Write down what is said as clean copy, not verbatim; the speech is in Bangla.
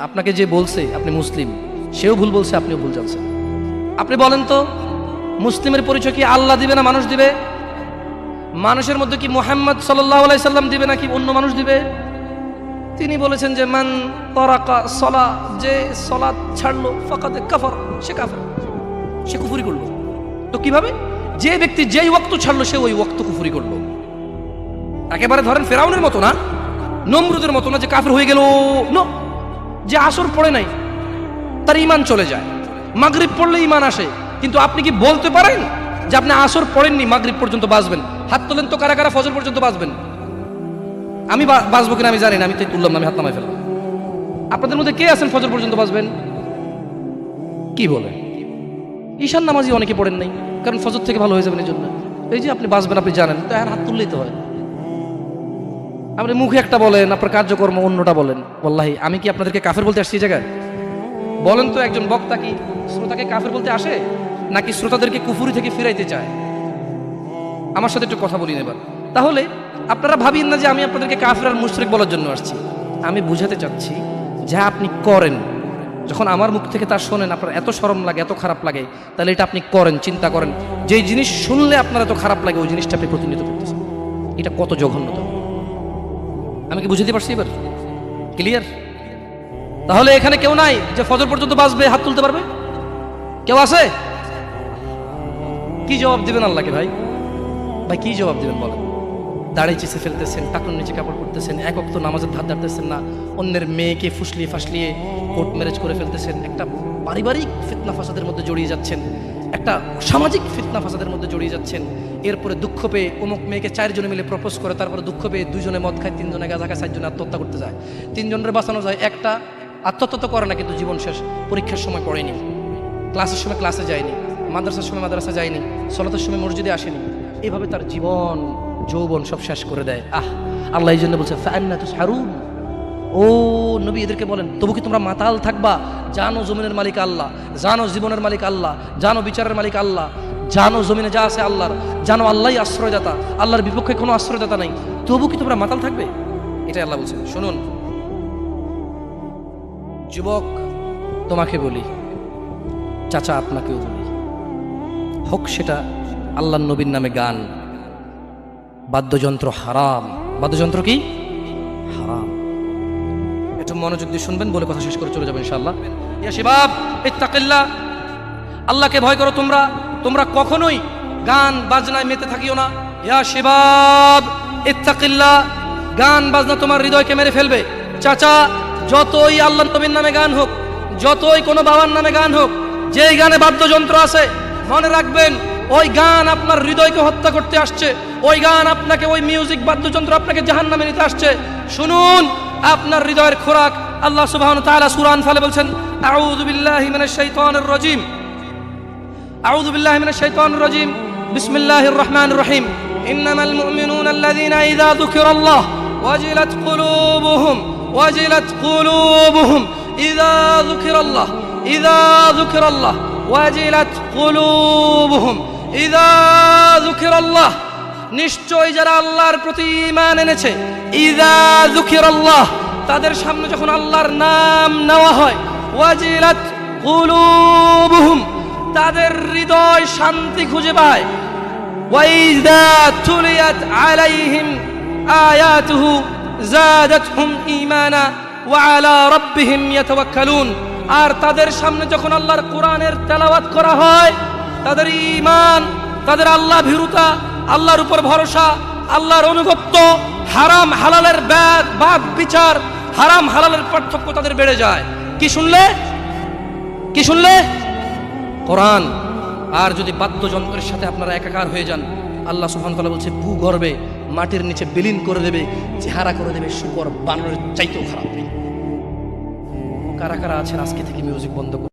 আপনাকে যে বলছে আপনি মুসলিম, সেও ভুল বলছে, আপনিও ভুল জানছেন। আপনি বলেন তো, মুসলিমের পরিচয় কি আল্লাহ দিবে না মানুষ দিবে? মানুষের মধ্যে কি মুহাম্মদ সাল্লাল্লাহু আলাইহি সাল্লাম দিবে নাকি অন্য মানুষ দিবে? তিনি বলেছেন যে মান তারাকা সালা, যে সালাত ছাড়লো ফাকাদ কাফার, সে কাফের, সে কুফরি করলো। তো কিভাবে? যে ব্যক্তি যেই ওয়াক্ত ছাড়লো সে ওই ওয়াক্ত কুফরি করলো। একেবারে ধরেন ফেরাউনের মতো না, নমরুদের মতো না যে কাফের হয়ে গেল। নো, যে আসর পড়ে নাই তার ঈমান চলে যায়, মাগরিব পড়লে ঈমান আসে। কিন্তু আপনি কি বলতে পারেন যে আপনি আসর পড়েননি মাগরিব পর্যন্ত বাঁচবেন? হাত তোলেন তো কারা কারা ফজর পর্যন্ত বাঁচবেন। আমি বাঁচবো কিনা আমি জানি না, আমি তাই তুললাম না, আমি হাত নামাই ফেললাম। আপনাদের মধ্যে কে আছেন ফজর পর্যন্ত বাঁচবেন? কি বলেন? ঈশান নামাজি অনেকে পড়েন নাই, কারণ ফজর থেকে ভালো হয়ে যাবেন এই জন্য। এই যে আপনি বাঁচবেন আপনি জানেন, তো এখন হাত তুললেই তো হয়। আপনি মুখে একটা বলেন, আপনার কার্যকর্ম অন্যটা বলেন। ওয়াল্লাহি আমি কি আপনাদেরকে কাফের বলতে আসছি এই জায়গায়? বলেন তো, একজন বক্তা কি শ্রোতাকে কাফের বলতে আসে, নাকি শ্রোতাদেরকে কুফুরি থেকে ফিরাইতে চায়? আমার সাথে একটু কথা বলি এবার। তাহলে আপনারা ভাবিন না যে আমি আপনাদেরকে কাফের আর মুশরিক বলার জন্য আসছি। আমি বুঝাতে চাচ্ছি, যা আপনি করেন, যখন আমার মুখ থেকে তা শোনেন আপনার এত শরম লাগে, এত খারাপ লাগে, তাহলে এটা আপনি করেন, চিন্তা করেন, যেই জিনিস শুনলে আপনার এত খারাপ লাগে ওই জিনিসটা আপনি প্রতিনিধিত্ব করতেছেন। এটা কত জঘন্যতা! আমি কি বুঝাতে পারছি এবার? ক্লিয়ার? তাহলে এখানে কেউ নাই যে ফজর পর্যন্ত বাঁচবে, হাত তুলতে পারবে? কেউ আছে? কি জবাব দিবেন আল্লাহকে? ভাই ভাই কি জবাব দিবেন বলেন? দাড়ি চেঁচে ফেলতেছেন, টাকুর নিচে কাপড় পরতেছেন, এক ওয়াক্ত নামাজের ধার ধারতেছেন না, অন্যের মেয়েকে ফুসলিয়ে ফাসলিয়ে কোর্ট ম্যারেজ করে ফেলতেছেন, একটা পারিবারিক ফিতনা ফাসাদের মধ্যে জড়িয়ে যাচ্ছেন, একটা সামাজিক ফিতনা ফাসাদের মধ্যে জড়িয়ে যাচ্ছেন। এরপরে দুঃখ পেয়ে অমুক মেয়েকে 4 জনে মিলে প্রপোজ করে, তারপরে দুঃখ পেয়ে 2 জনে মদ খায়, 3 জনে গাঁজা খায়, 4 জনে আত্মহত্যা করতে যায়। 3 জনের বাঁচানো যায়, একটা আত্মহত্যা তো করে না, কিন্তু জীবন শেষ। পরীক্ষার সময় পড়েনি, ক্লাসের সময় ক্লাসে যায়নি, মাদ্রাসার সময় মাদ্রাসা যায়নি, সলাতের সময় মসজিদে আসেনি, এভাবে তার জীবন যৌবন সব শেষ করে দেয়। আল্লাহ এই জন্য বলছে ফাআন্না তুসহারুন। ও নবী, এদেরকে বলেন তবু কি তোমরা মাতাল থাকবা? জানো জমিনের মালিক আল্লাহ, জানো জীবনের মালিক আল্লাহ, জানো বিচারের মালিক আল্লাহ, জানো জমিনে যা আছে আল্লাহর, জানো আল্লাহই আশ্রয়দাতা, আল্লাহর বিপক্ষে কোনো আশ্রয়দাতা নাই, তবু কি তোমরা মাতাল থাকবে? এটাই আল্লাহ বলছেন। শুনুন যুবক, তোমাকে বলি, চাচা আপনাকেও বলি, হোক সেটা আল্লাহর নবীর নামে গান, বাদ্যযন্ত্র হারাম। বাদ্যযন্ত্র কি? হারাম। একটু মনোযোগ দিয়ে শুনবেন, বলে কথা শেষ করে চলে যাবেন ইনশাআল্লাহ। ইয়া শিবাব ইত্তাকিল্লাহ, আল্লাহকে ভয় করো তোমরা, তোমরা কখনোই গান বাজনায় মেতে থাকিও না। ইয়া শিবাব ইত্তাকিল্লাহ, গান বাজনা তোমার হৃদয়কে মেরে ফেলবে। চাচা, যতই আল্লাহর নবীর নামে গান হোক, যতই কোনো বাবার নামে গান হোক, যেই গানে বাদ্যযন্ত্র আছে, মনে রাখবেন ওই গান আপনার হৃদয়কে হত্যা করতে আসছে, ওই গান আপনাকে, ওই মিউজিক বাদ্যযন্ত্র আপনাকে জাহান্নামে নিতে আসছে। শুনুন, আপনার হৃদয়ের খোরাক আল্লাহ সুবহানাহু ওয়া তাআলা সূরা আনফালে বলছেন, আউযু বিল্লাহি মিনাশ শাইতানির রাজীম, আউযু বিল্লাহি মিনাশ শাইতানির রাজীম, বিসমিল্লাহির রহমানির রহিম, ইন্নামাল মুমিনুনা আল্লাযীনা ইযা যুকিরাল্লাহ ওয়াজিলাত কুলুবুহুম, ওয়াজিলাত কুলুবুহুম ইযা যুকিরাল্লাহ, ইযা যুকিরাল্লাহ ওয়াজিলাত কুলুবুহুম ইযা যুকিরাল্লাহ। নিশ্চয় যারা আল্লাহর প্রতি ঈমান এনেছে, ইযা যুকিরাল্লাহ, তাদের সামনে যখন আল্লাহর নাম নেওয়া হয়, ওয়াজিলাত কুলুবুহুম, তাদের হৃদয় শান্তি খুঁজে পায়। ওয়াইযা তুলিয়াত আলাইহিম আয়াতুহু যাদাতহুম ঈমানা ওয়া আলা রাব্বিহিম ইয়াতাওয়াক্কালুন। আর তাদের সামনে যখন আল্লাহর কোরআনের তেলাওয়াত করা হয়, তাদের ঈমান, তাদের আল্লাহ ভীরুতা, আল্লাহর উপর ভরসা, আল্লাহর অনুগত্য, হারাম হালালের বাদ বিচার, হারাম হালালের পার্থক্য তাদের বেড়ে যায়। কি শুনলে? কি শুনলে? কোরআন। আর যদি বাদ্যযন্ত্রের সাথে আপনারা একাকার হয়ে যান, আল্লাহ সুবহানাহু ওয়া তাআলা বলছে ভূগর্ভে মাটির নিচে বিলীন করে দেবে, চেহারা করে দেবে শুকর বানরের চাইতেও খারাপ। কারা কারা আছেন আজকে থেকে মিউজিক বন্ধ করে